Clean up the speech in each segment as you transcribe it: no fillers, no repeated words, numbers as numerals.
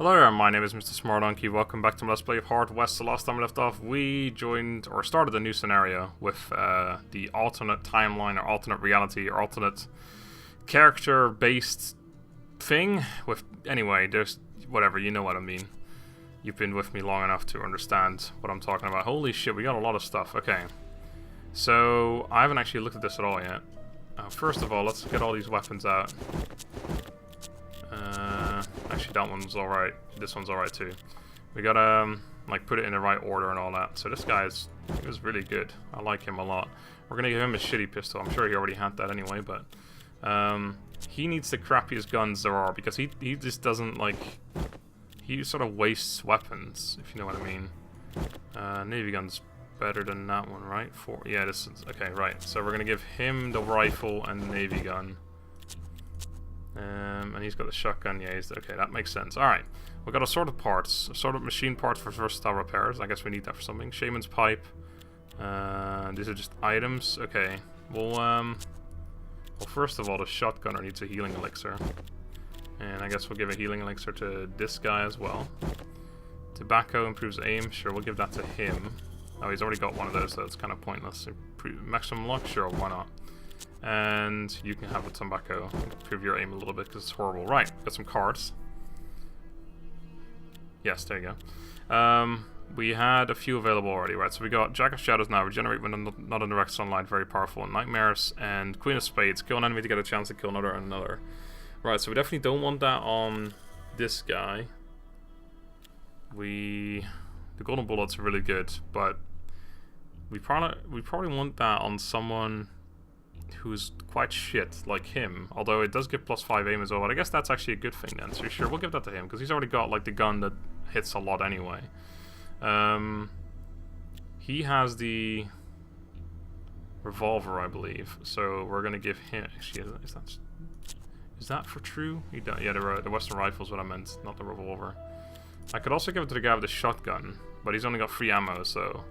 Hello there, my name is Mr. Smartdonkey. Welcome back to my Let's Play of Hard West. The last time we left off, we joined, or started a new scenario with the alternate timeline, or alternate reality, or alternate character-based thing. Anyway, there's, whatever, you know what I mean. You've been with me long enough to understand what I'm talking about. Holy shit, we got a lot of stuff. Okay. So, I haven't actually looked at this at all yet. First of all, let's get all these weapons out. Actually, that one's alright. This one's alright too. We gotta, like, put it in the right order and all that. So this guy is really good. I like him a lot. We're gonna give him a shitty pistol. I'm sure he already had that anyway, but he needs the crappiest guns there are because he just doesn't, like, he sort of wastes weapons, if you know what I mean. Navy gun's better than that one, right? Yeah, this is, okay, right. So we're gonna give him the rifle and the Navy gun. And he's got the shotgun, yeah, okay, that makes sense. Alright, we've got assorted parts, assorted machine parts for versatile repairs. I guess we need that for something. Shaman's pipe. These are just items. Okay, well, first of all, the shotgunner needs a healing elixir. And I guess we'll give a healing elixir to this guy as well. Tobacco improves aim, sure, we'll give that to him. Oh, he's already got one of those, so it's kind of pointless. Maximum luck, sure, why not? And you can have the tobacco. Improve your aim a little bit because it's horrible. Right, got some cards. Yes, there you go. We had a few available already, right? So we got Jack of Shadows now. Regenerate when not in direct sunlight, very powerful. Nightmares and Queen of Spades. Kill an enemy to get a chance to kill another and another. Right, so we definitely don't want that on this guy. The golden bullets are really good, but we probably want that on someone who's quite shit, like him. Although it does give +5 aim as well, but I guess that's actually a good thing then. So sure, we'll give that to him, because he's already got, like, the gun that hits a lot anyway. He has the revolver, I believe, so we're gonna give him... Actually, is that for true? Yeah, the Western rifle is what I meant, not the revolver. I could also give it to the guy with the shotgun, but he's only got 3 ammo, so...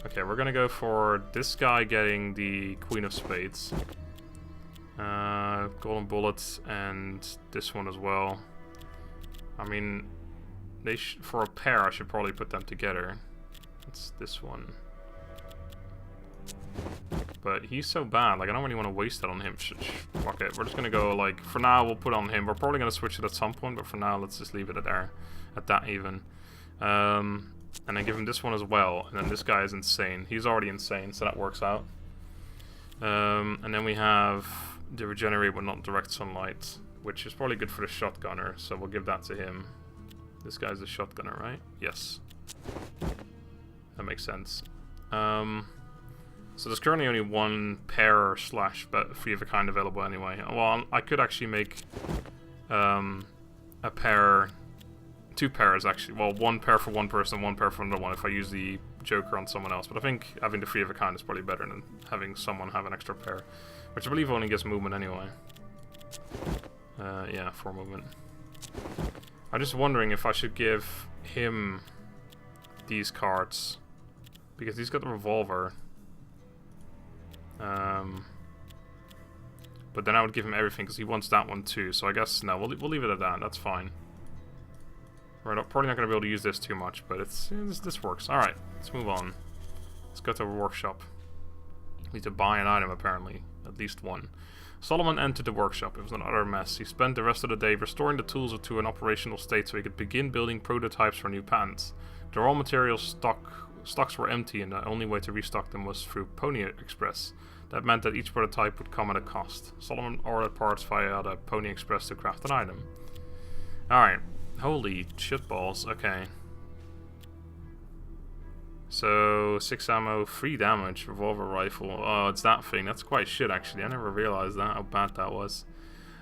Okay, we're gonna go for this guy getting the Queen of Spades. Golden bullets and this one as well. I mean, for a pair I should probably put them together. It's this one. But he's so bad, like I don't really want to waste it on him. Fuck it, we're just gonna go, like, for now we'll put it on him. We're probably gonna switch it at some point, but for now let's just leave it at there. At that even. And then give him this one as well, and then this guy is insane. He's already insane, so that works out. And then we have the regenerate when not in direct sunlight, which is probably good for the shotgunner, so we'll give that to him. This guy's the shotgunner, right? Yes. That makes sense. So there's currently only one pair slash free of a kind available anyway. Well, I could actually make a pair... 2 pairs actually. Well, 1 pair for one person, 1 pair for another one if I use the Joker on someone else. But I think having the free of a kind is probably better than having someone have an extra pair. Which I believe only gets movement anyway. Yeah, 4 movement. I'm just wondering if I should give him these cards. Because he's got the revolver. But then I would give him everything because he wants that one too. So I guess, no, we'll leave it at that. That's fine. We're probably not going to be able to use this too much, but this works. Alright, let's move on. Let's go to a workshop. Need to buy an item, apparently. At least one. Solomon entered the workshop. It was an utter mess. He spent the rest of the day restoring the tools to an operational state so he could begin building prototypes for new patents. The raw materials stocks were empty, and the only way to restock them was through Pony Express. That meant that each prototype would come at a cost. Solomon ordered parts via the Pony Express to craft an item. Alright. Holy shitballs, okay. So, 6 ammo, 3 damage, revolver rifle. Oh, it's that thing. That's quite shit, actually. I never realized that, how bad that was.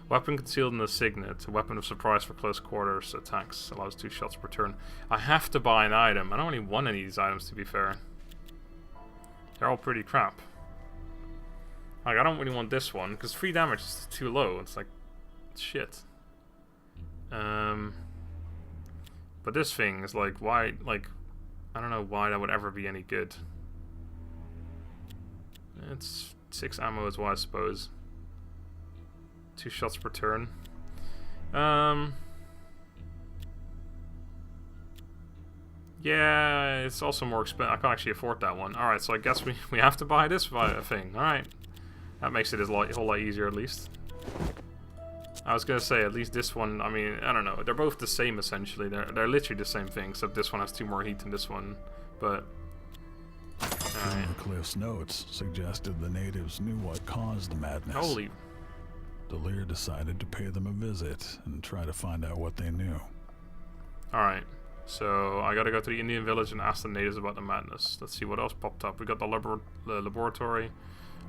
Weapon concealed in the signet. A weapon of surprise for close quarters attacks. Allows 2 shots per turn. I have to buy an item. I don't really want any of these items, to be fair. They're all pretty crap. Like, I don't really want this one, because 3 damage is too low. It's like, shit. But this thing is like, why, like, I don't know why that would ever be any good. It's 6 ammo as well, I suppose. 2 shots per turn. Yeah, it's also more expensive. I can't actually afford that one. Alright, so I guess we have to buy this thing. Alright. That makes it a whole lot easier, at least. I was gonna say, at least this one, I mean, I don't know. They're both the same, essentially. They're literally the same thing, except this one has 2 more heat than this one. But... Colonel Cliff's notes suggested the natives knew what caused the madness. Holy... Delir decided to pay them a visit and try to find out what they knew. Alright. So, I gotta go to the Indian village and ask the natives about the madness. Let's see what else popped up. We got the laboratory.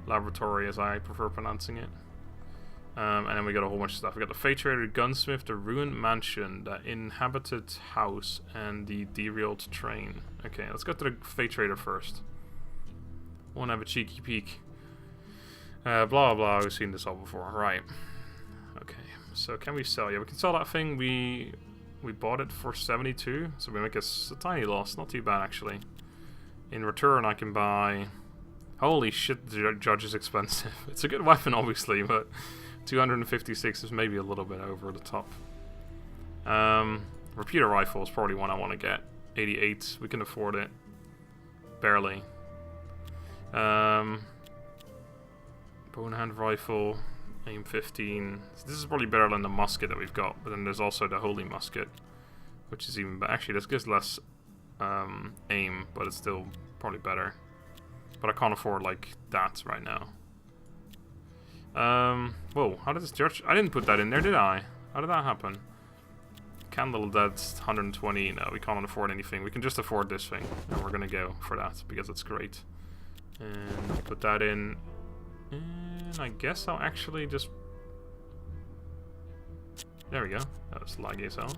Laboratory, as I prefer pronouncing it. And then we got a whole bunch of stuff. We got the Fate Trader, Gunsmith, the Ruined Mansion, the Inhabited House, and the Derailed Train. Okay, let's go to the Fate Trader first. Wanna have a cheeky peek. Blah blah blah, we've seen this all before. Right. Okay, so can we sell? Yeah, we can sell that thing. We bought it for 72, so we make a tiny loss. Not too bad, actually. In return, I can buy... Holy shit, the Judge is expensive. It's a good weapon, obviously, but 256 is maybe a little bit over the top. Repeater rifle is probably one I want to get. 88, we can afford it. Barely. Bow and hand rifle, aim 15. So this is probably better than the musket that we've got, but then there's also the holy musket, which is even better. Actually, this gives less aim, but it's still probably better. But I can't afford like that right now. Whoa, how did this church? I didn't put that in there, did I? How did that happen? Candle, that's 120. No, we can't afford anything. We can just afford this thing, and we're gonna go for that because it's great. And put that in. And I guess I'll actually just... There we go. That was laggy as hell.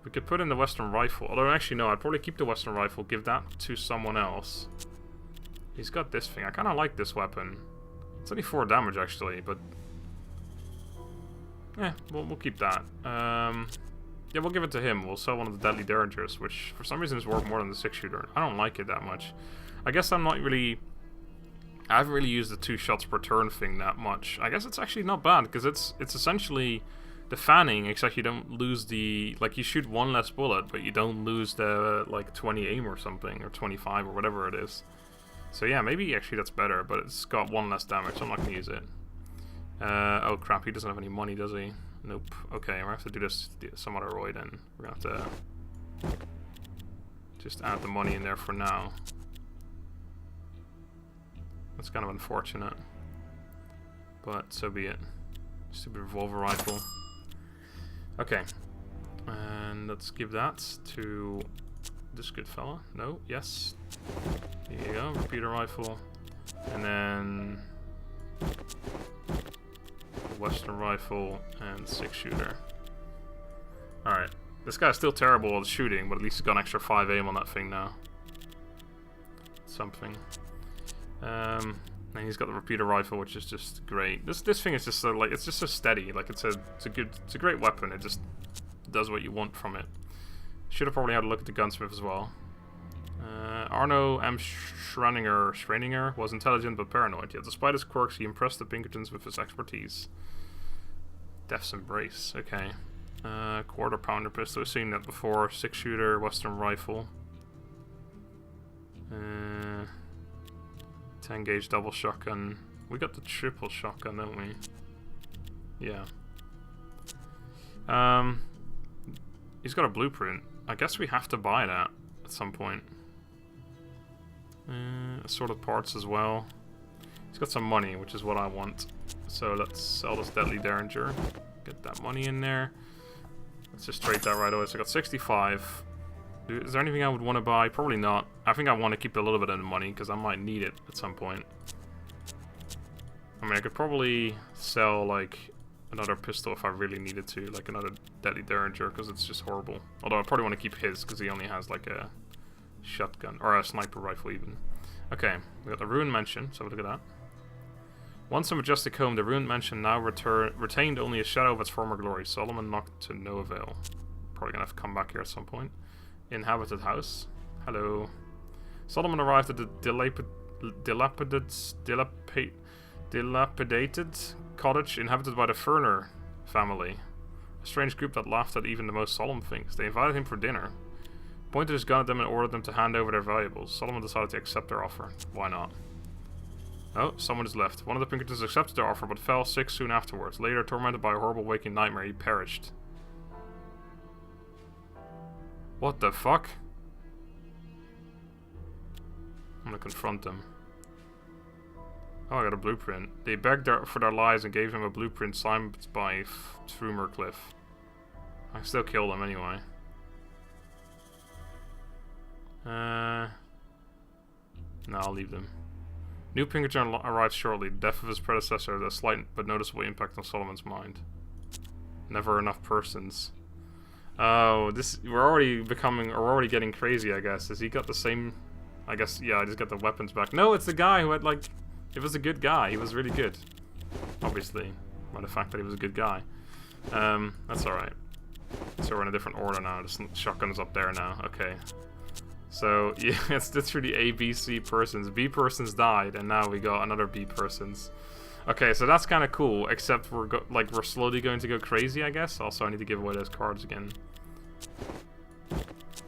We could put in the Western Rifle. Although, actually, no, I'd probably keep the Western Rifle, give that to someone else. He's got this thing. I kind of like this weapon. It's only 4 damage, actually, but... Yeah, we'll keep that. Yeah, we'll give it to him. We'll sell one of the Deadly Derringers, which for some reason is worth more than the 6-shooter. I don't like it that much. I guess I'm not really... I haven't really used the 2 shots per turn thing that much. I guess it's actually not bad, because it's essentially the fanning, except you don't lose the... Like, you shoot 1 less bullet, but you don't lose the, like, 20 aim or something, or 25, or whatever it is. So yeah, maybe actually that's better, but it's got 1 less damage, so I'm not going to use it. Oh crap, he doesn't have any money, does he? Nope. Okay, we're going to have to do this some other way then. We're going to have to just add the money in there for now. That's kind of unfortunate, but so be it. Stupid revolver rifle. Okay, and let's give that to this good fella. No, yes. There you go, repeater rifle, and then Western rifle and 6-shooter. All right, this guy's still terrible at shooting, but at least he's got an extra 5 aim on that thing now. Something. And he's got the repeater rifle, which is just great. This thing is just so, like, it's just so steady. Like, it's a great weapon. It just does what you want from it. Should have probably had a look at the gunsmith as well. Arno M. Schreininger was intelligent but paranoid. Yet despite his quirks, he impressed the Pinkertons with his expertise. Death's Embrace. Okay. Quarter pounder pistol. We've seen that before. 6-shooter, Western rifle. 10 gauge double shotgun. We got the triple shotgun, don't we? Yeah. He's got a blueprint. I guess we have to buy that at some point. Assorted parts as well. He's got some money, which is what I want. So let's sell this Deadly Derringer. Get that money in there. Let's just trade that right away. So I got 65. Is there anything I would want to buy? Probably not. I think I want to keep a little bit of the money because I might need it at some point. I mean, I could probably sell like another pistol if I really needed to, like another Deadly Derringer, because it's just horrible. Although I probably want to keep his because he only has like a shotgun or a sniper rifle even. Okay, we got the Ruined Mansion. So have a look at that. Once a majestic home, the Ruined Mansion now retained only a shadow of its former glory. Solomon knocked to no avail. Probably gonna have to come back here at some point. Inhabited house. Hello. Solomon arrived at the dilapidated cottage inhabited by the Ferner family. A strange group that laughed at even the most solemn things. They invited him for dinner. Pointed his gun at them and ordered them to hand over their valuables. Solomon decided to accept their offer. Why not? Oh, someone is left. One of the Pinkertons accepted their offer, but fell sick soon afterwards. Later, tormented by a horrible waking nightmare, he perished. What the fuck? I'm gonna confront them. Oh, I got a blueprint. They begged for their lives and gave him a blueprint signed by Trumercliff. I can still kill them anyway. No, I'll leave them. New Pinkerton arrives shortly. The death of his predecessor had a slight but noticeable impact on Solomon's mind. Never enough persons. Oh, we're already getting crazy, I guess. Has he got the same? I guess, yeah, I just got the weapons back. No, it's the guy who had, like, it was a good guy. He was really good. Obviously, by the fact that he was a good guy. That's alright. So we're in a different order now. The shotgun's up there now. Okay. So, yeah, it's literally A, B, C persons. B persons died, and now we got another B persons. Okay, so that's kind of cool, except we're slowly going to go crazy, I guess. Also, I need to give away those cards again.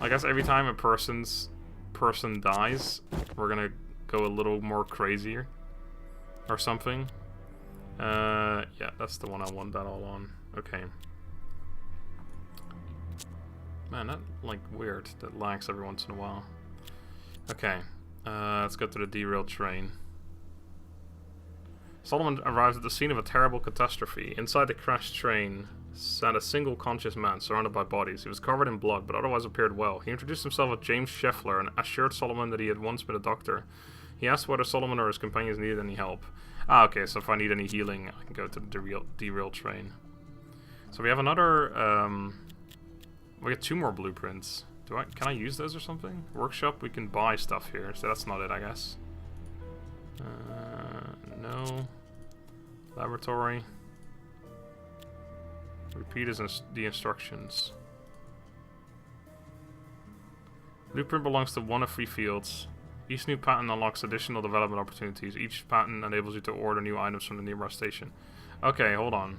I guess every time a person dies, we're gonna go a little more crazier. Or something. Yeah, that's the one I want that all on. Okay. Man, that, like, weird. That lags every once in a while. Okay. Let's go to the derailed train. Solomon arrives at the scene of a terrible catastrophe. Inside the crashed train sat a single conscious man surrounded by bodies. He was covered in blood, but otherwise appeared well. He introduced himself as James Scheffler and assured Solomon that he had once been a doctor. He asked whether Solomon or his companions needed any help. Ah, okay, so if I need any healing, I can go to the derailed train. So we have another, we get 2 more blueprints. Can I use those or something? Workshop, we can buy stuff here, so that's not it, I guess. No. Laboratory. Repeat the instructions. Blueprint belongs to one of 3 fields. Each new patent unlocks additional development opportunities. Each patent enables you to order new items from the nearby station. Okay, hold on.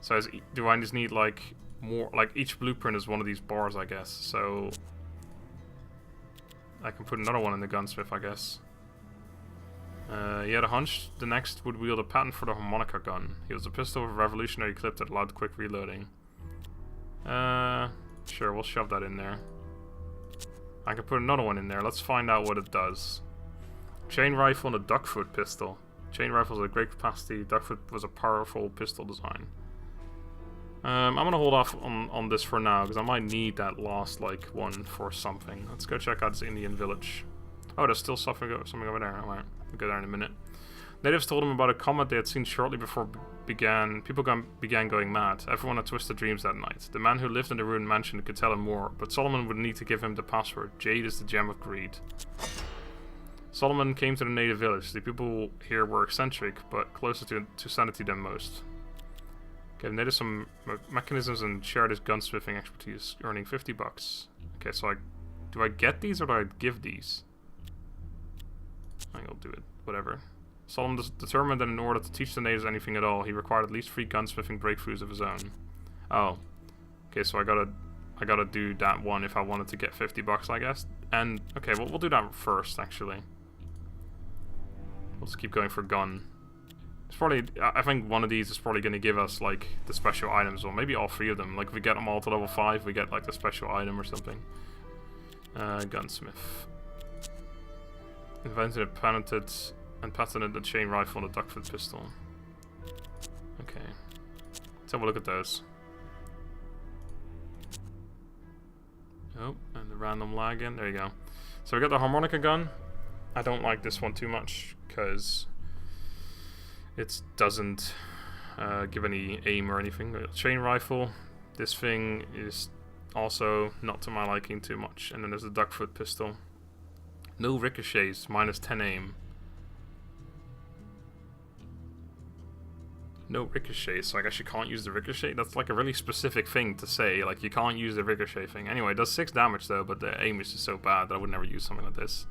So do I just need, like, more? Like, each blueprint is one of these bars, I guess. So I can put another one in the gunsmith, I guess. He had a hunch the next would wield a patent for the harmonica gun. He was a pistol with a revolutionary clip that allowed quick reloading. Sure, we'll shove that in there. I can put another one in there. Let's find out what it does. Chain rifle and a duckfoot pistol. Chain rifle is a great capacity. Duckfoot was a powerful pistol design. I'm gonna hold off on this for now because I might need that last, like, one for something. Let's go check out this Indian village. Oh, there's still something over there. Alright, we'll go there in a minute. Natives told him about a comet they had seen shortly before began going mad. Everyone had twisted dreams that night. The man who lived in the ruined mansion could tell him more, but Solomon would need to give him the password. Jade is the gem of greed. Solomon came to the native village. The people here were eccentric, but closer to sanity than most. Gave natives some mechanisms and shared his gunsmithing expertise, earning $50. Okay, so do I get these or do I give these? I think I'll do it. Whatever. Solomon determined that in order to teach the natives anything at all, he required at least 3 gunsmithing breakthroughs of his own. Oh. Okay, so I gotta do that one if I wanted to get $50, I guess. And, okay, well, we'll do that first, actually. We'll just keep going for gun. It's probably, I think one of these is probably gonna give us, like, the special items, or maybe all 3 of them. Like, if we get them all to level 5, we get, like, the special item or something. Gunsmith. Invented and patented the chain rifle and the duckfoot pistol. Okay. Let's have a look at those. Oh, and the random lag in. There you go. So we got the harmonica gun. I don't like this one too much because it doesn't give any aim or anything. Chain rifle. This thing is also not to my liking too much. And then there's the duckfoot pistol. No ricochets, minus 10 aim. No ricochet, so I guess you can't use the ricochet? That's like a really specific thing to say, like you can't use the ricochet thing. Anyway, it does 6 damage though, but the aim is just so bad that I would never use something like this.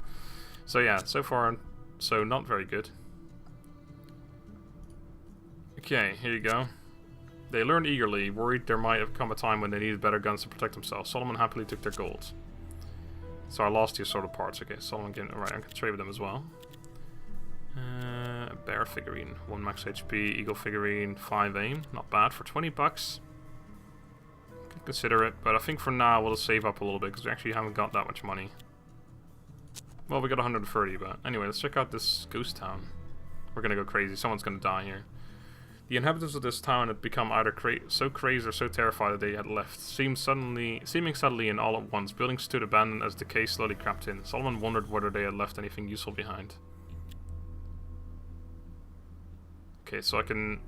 So yeah, so far, so not very good. Okay, here you go. They learned eagerly, worried there might have come a time when they needed better guns to protect themselves. Solomon happily took their gold. So I lost the assorted parts. Okay, Solomon can... Alright, I can trade with them as well. Bear figurine. 1 max HP. Eagle figurine. 5 aim. Not bad for 20 bucks. Can consider it, but I think for now we'll save up a little bit because we actually haven't got that much money. Well, we got 130, but anyway, let's check out this ghost town. We're gonna go crazy. Someone's gonna die here. The inhabitants of this town had become either so crazed or so terrified that they had left, seeming suddenly and all at once. Buildings stood abandoned as decay slowly crept in. Solomon wondered whether they had left anything useful behind. Okay, so I can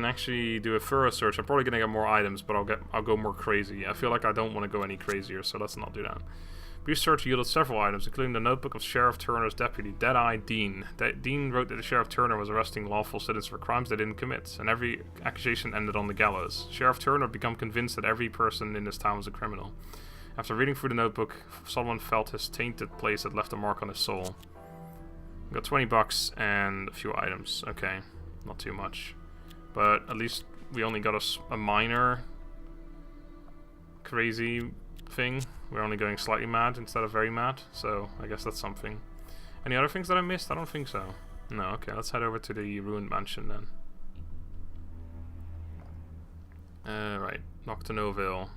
actually do a thorough search. I'm probably gonna get more items, but I'll go more crazy. I feel like I don't want to go any crazier, so let's not do that. Brief search yielded several items, including the notebook of Sheriff Turner's deputy, Deadeye Dean. Dean wrote that the Sheriff Turner was arresting lawful citizens for crimes they didn't commit, and every accusation ended on the gallows. Sheriff Turner had become convinced that every person in this town was a criminal. After reading through the notebook, Solomon felt his tainted place had left a mark on his soul. We got 20 bucks and a few items. Okay, not too much. But at least we only got a minor crazy thing. We're only going slightly mad instead of very mad, so I guess that's something. Any other things that I missed? I don't think so. No, okay, let's head over to the ruined mansion then. Right, Nocturnoville.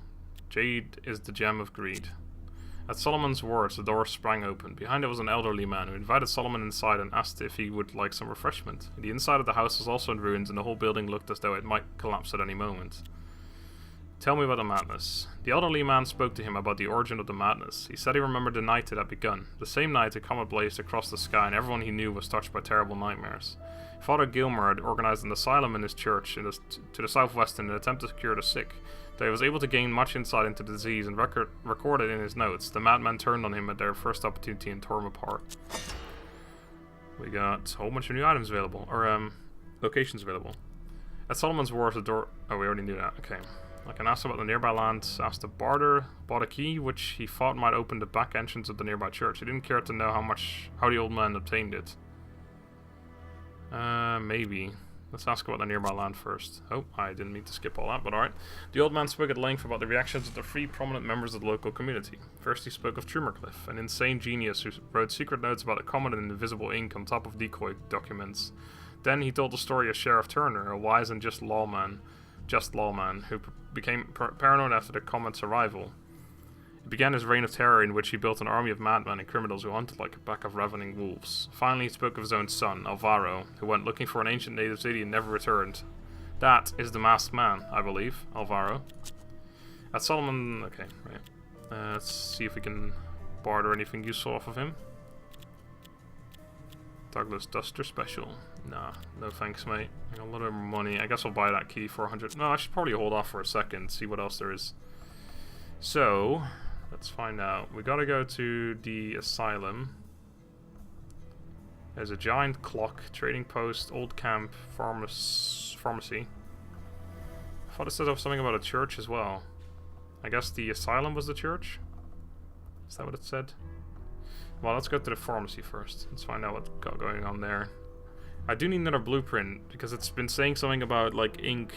Jade is the gem of greed. At Solomon's words, the door sprang open. Behind it was an elderly man who invited Solomon inside and asked if he would like some refreshment. The inside of the house was also in ruins, and the whole building looked as though it might collapse at any moment. Tell me about the madness. The elderly man spoke to him about the origin of the madness. He said he remembered the night it had begun. The same night a comet blazed across the sky and everyone he knew was touched by terrible nightmares. Father Gilmer had organized an asylum in his church to the southwest in an attempt to cure the sick. Though he was able to gain much insight into the disease and recorded in his notes, the madman turned on him at their first opportunity and tore him apart. We got a whole bunch of new items available, or locations available. At Solomon's wharf, the door... Oh, we already knew that. Okay. I can ask about the nearby land, asked the barter, bought a key which he thought might open the back entrance of the nearby church. He didn't care to know how the old man obtained it. Maybe. Let's ask about the nearby land first. Oh, I didn't mean to skip all that, but alright. The old man spoke at length about the reactions of the 3 prominent members of the local community. First he spoke of Trumercliff, an insane genius who wrote secret notes about a common and invisible ink on top of decoy documents. Then he told the story of Sheriff Turner, a wise and just lawman, who became paranoid after the comet's arrival. It began his reign of terror in which he built an army of madmen and criminals who hunted like a pack of ravening wolves. Finally, he spoke of his own son, Alvaro, who went looking for an ancient native city and never returned. That is the masked man, I believe, Alvaro. At Solomon... Okay, right. Let's see if we can barter anything useful off of him. Douglas Duster Special. Nah, no thanks, mate. I got a little bit more money. I guess I'll buy that key for 100. No, I should probably hold off for a second, see what else there is. So, let's find out. We gotta go to the asylum. There's a giant clock, trading post, old camp, pharmacy. I thought it said something about a church as well. I guess the asylum was the church? Is that what it said? Well, let's go to the pharmacy first. Let's find out what's going on there. I do need another blueprint, because it's been saying something about, like, ink,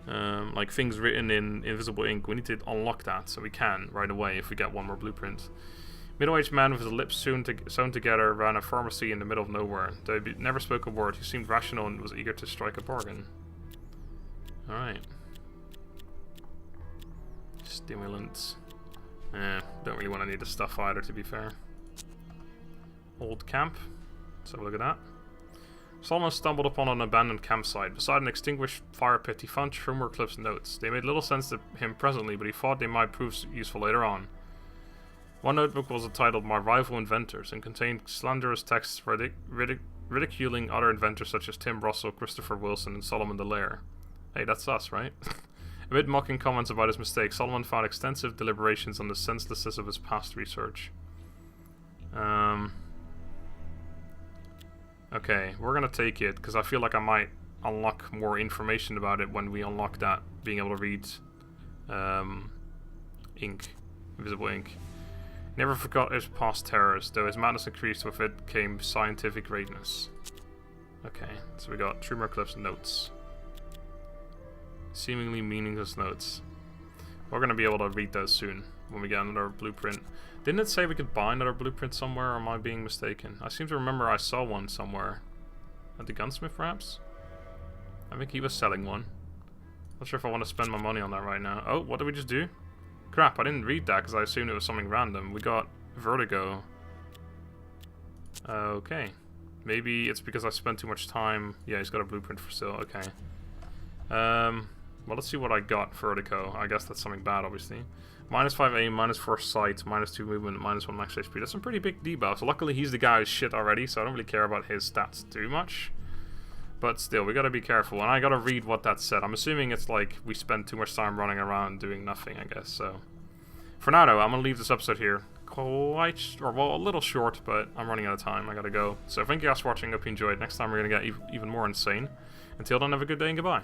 like things written in invisible ink. We need to unlock that, so we can right away if we get one more blueprint. Middle-aged man with his lips sewn together ran a pharmacy in the middle of nowhere. Though he never spoke a word, he seemed rational and was eager to strike a bargain. Alright. Stimulants. Don't really want any of the stuff either, to be fair. Old camp. Let's have a look at that. Solomon stumbled upon an abandoned campsite. Beside an extinguished fire pit, he found Trumercliff's notes. They made little sense to him presently, but he thought they might prove useful later on. One notebook was entitled My Rival Inventors and contained slanderous texts ridiculing other inventors such as Tim Russell, Christopher Wilson, and Solomon Dallaire. Hey, that's us, right? Amid mocking comments about his mistakes, Solomon found extensive deliberations on the senselessness of his past research. Okay, we're gonna take it, because I feel like I might unlock more information about it when we unlock that, being able to read ink, invisible ink. Never forgot his past terrors, though his madness increased with it came scientific greatness. Okay, so we got Trumercliff's notes. Seemingly meaningless notes. We're going to be able to read those soon when we get another blueprint. Didn't it say we could buy another blueprint somewhere, or am I being mistaken? I seem to remember I saw one somewhere. At the gunsmith, perhaps? I think he was selling one. Not sure if I want to spend my money on that right now. Oh, what did we just do? Crap, I didn't read that because I assumed it was something random. We got vertigo. Okay. Maybe it's because I spent too much time. Yeah, he's got a blueprint for sale. Okay. Well, let's see what I got for vertigo. I guess that's something bad, obviously. Minus 5 aim, minus 4 sight, minus 2 movement, minus 1 max HP. That's some pretty big debuffs. Luckily, he's the guy who's shit already, so I don't really care about his stats too much. But still, we gotta be careful, and I gotta read what that said. I'm assuming it's like we spend too much time running around doing nothing, I guess, so. For now, though, I'm gonna leave this episode here. Well, a little short, but I'm running out of time. I gotta go. So thank you guys for watching. Hope you enjoyed. Next time we're gonna get even more insane. Until then, have a good day and goodbye.